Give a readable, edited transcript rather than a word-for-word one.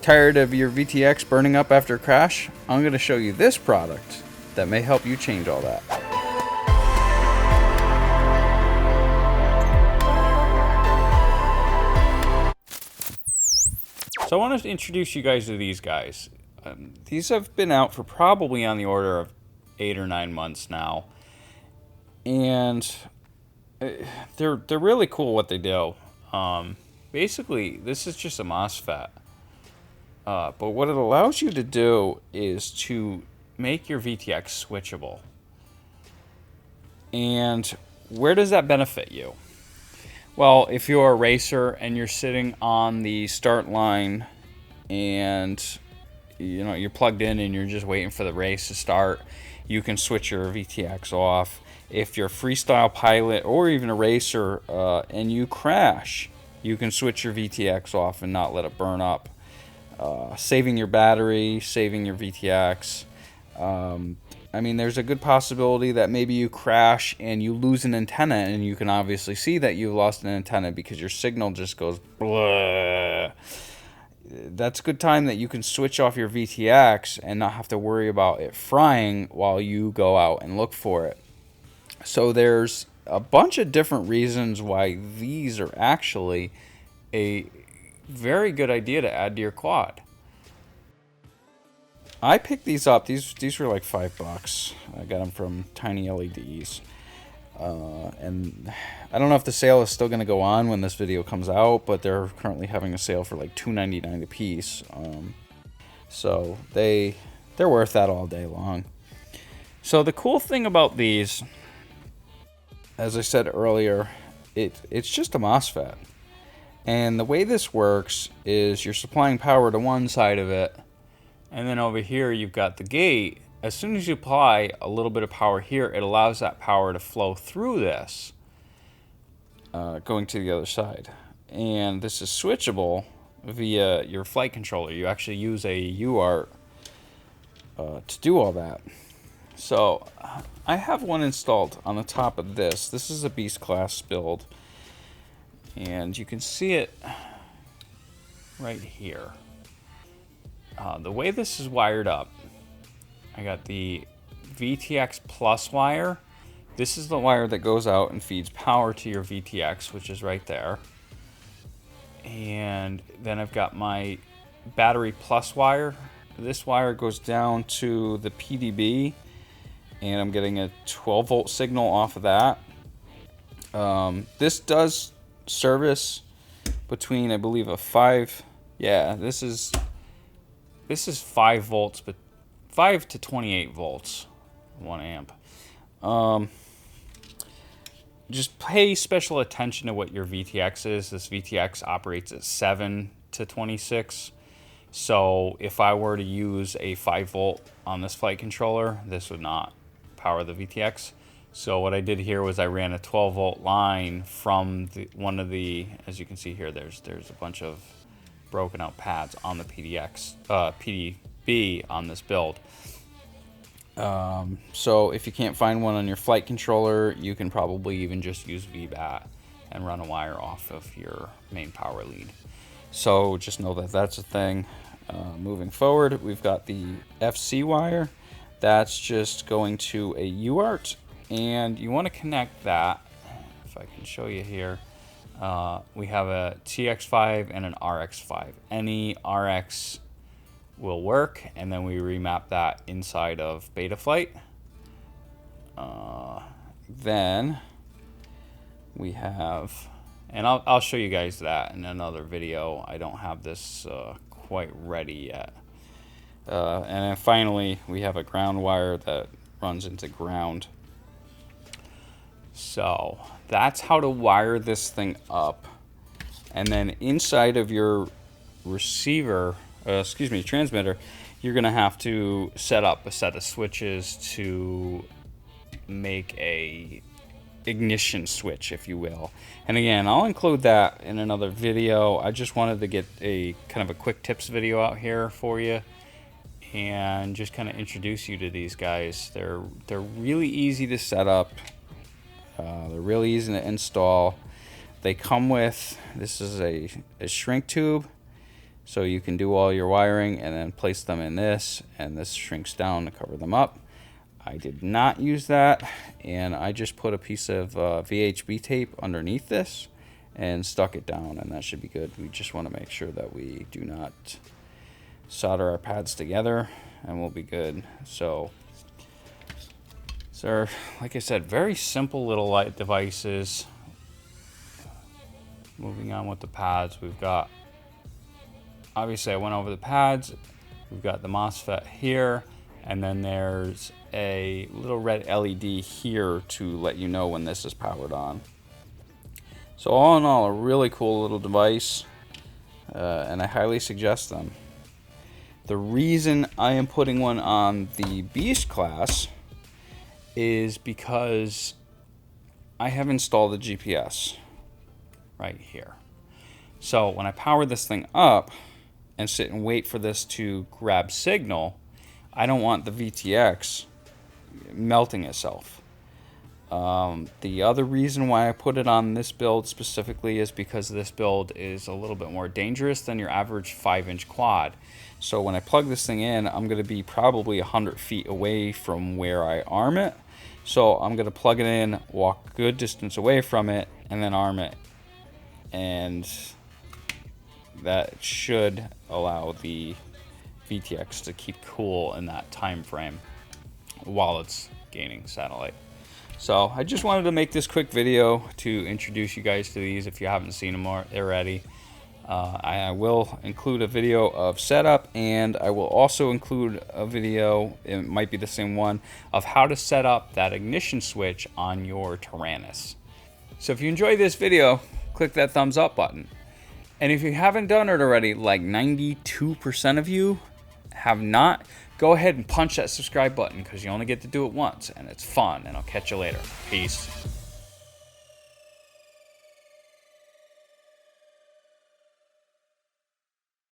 Tired of your VTX burning up after a crash? I'm going to show you this product that may help you change all that. So I want to introduce you guys to these guys. These have been out for probably on the order of 8 or 9 months now. And they're really cool what they do. Basically, this is just a MOSFET. But what it allows you to do is to make your VTX switchable. And where does that benefit you? Well, if you're a racer and you're sitting on the start line and you're plugged in and you're just waiting for the race to start, you can switch your VTX off. If you're a freestyle pilot or even a racer and you crash, you can switch your VTX off and not let it burn up. Saving your battery, saving your VTX. I mean, there's a good possibility that maybe you crash and you lose an antenna, and you can obviously see that you lost an antenna because your signal just goes blah. That's a good time that you can switch off your VTX and not have to worry about it frying while you go out and look for it. So there's a bunch of different reasons why these are actually a very good idea to add to your quad. I picked these up. These were like $5. I got them from Tiny LEDs. And I don't know if the sale is still going to go on when this video comes out, but they're currently having a sale for like $2.99 a piece. So they're worth that all day long. So the cool thing about these, as I said earlier, it's just a MOSFET. And the way this works is you're supplying power to one side of it, and then over here you've got the gate. As soon as you apply a little bit of power here, it allows that power to flow through this, going to the other side. And this is switchable via your flight controller. You actually use a UART to do all that. So I have one installed on the top of this. This is a Beast Class build. And you can see it right here. The way this is wired up, I got the VTX Plus wire. This is the wire that goes out and feeds power to your VTX, which is right there. And then I've got my battery plus wire. This wire goes down to the PDB, and I'm getting a 12 volt signal off of that. This does service between, I believe, a 5, yeah, this is 5 volts, but 5 to 28 volts, 1 amp. Just pay special attention to what your VTX is. This VTX operates at 7 to 26. So if I were to use a 5 volt on this flight controller, this would not power the VTX. So what I did here was I ran a 12 volt line from one of the, as you can see here, there's a bunch of broken out pads on the PDB on this build. So if you can't find one on your flight controller, you can probably even just use VBAT and run a wire off of your main power lead. So just know that that's a thing. Moving forward, we've got the FC wire. That's just going to a UART. And you want to connect that, if I can show you here. We have a TX5 and an RX5. Any RX will work, and then we remap that inside of Betaflight. Then we have, and I'll show you guys that in another video. I don't have this quite ready yet. And then finally, we have a ground wire that runs into ground. So that's how to wire this thing up. And then inside of your receiver, transmitter, you're going to have to set up a set of switches to make a ignition switch, if you will. And again, I'll include that in another video. I just wanted to get a kind of a quick tips video out here for you and just kind of introduce you to these guys. They're really easy to set up. They're really easy to install. They come with, this is a shrink tube So you can do all your wiring and then place them in this, and this shrinks down to cover them up. I did not use that, and I just put a piece of VHB tape underneath this and stuck it down, and that should be good. We just want to make sure that we do not solder our pads together, and we'll be good. So like I said, very simple little light devices. Moving on with the pads, we've got, obviously I went over the pads. We've got the MOSFET here, and then there's a little red LED here to let you know when this is powered on. So all in all, a really cool little device, and I highly suggest them. The reason I am putting one on the Beast class is because I have installed the GPS right here. So when I power this thing up and sit and wait for this to grab signal, I don't want the VTX melting itself. The other reason why I put it on this build specifically is because this build is a little bit more dangerous than your average 5-inch quad. So when I plug this thing in, I'm going to be probably 100 feet away from where I arm it. So I'm going to plug it in, walk a good distance away from it, and then arm it. And that should allow the VTX to keep cool in that time frame while it's gaining satellite. So I just wanted to make this quick video to introduce you guys to these if you haven't seen them already. I will include a video of setup, and I will also include a video, it might be the same one, of how to set up that ignition switch on your Tyrannus. So if you enjoyed this video, click that thumbs up button. And if you haven't done it already, like 92% of you have not, go ahead and punch that subscribe button, because you only get to do it once and it's fun. And I'll catch you later. Peace.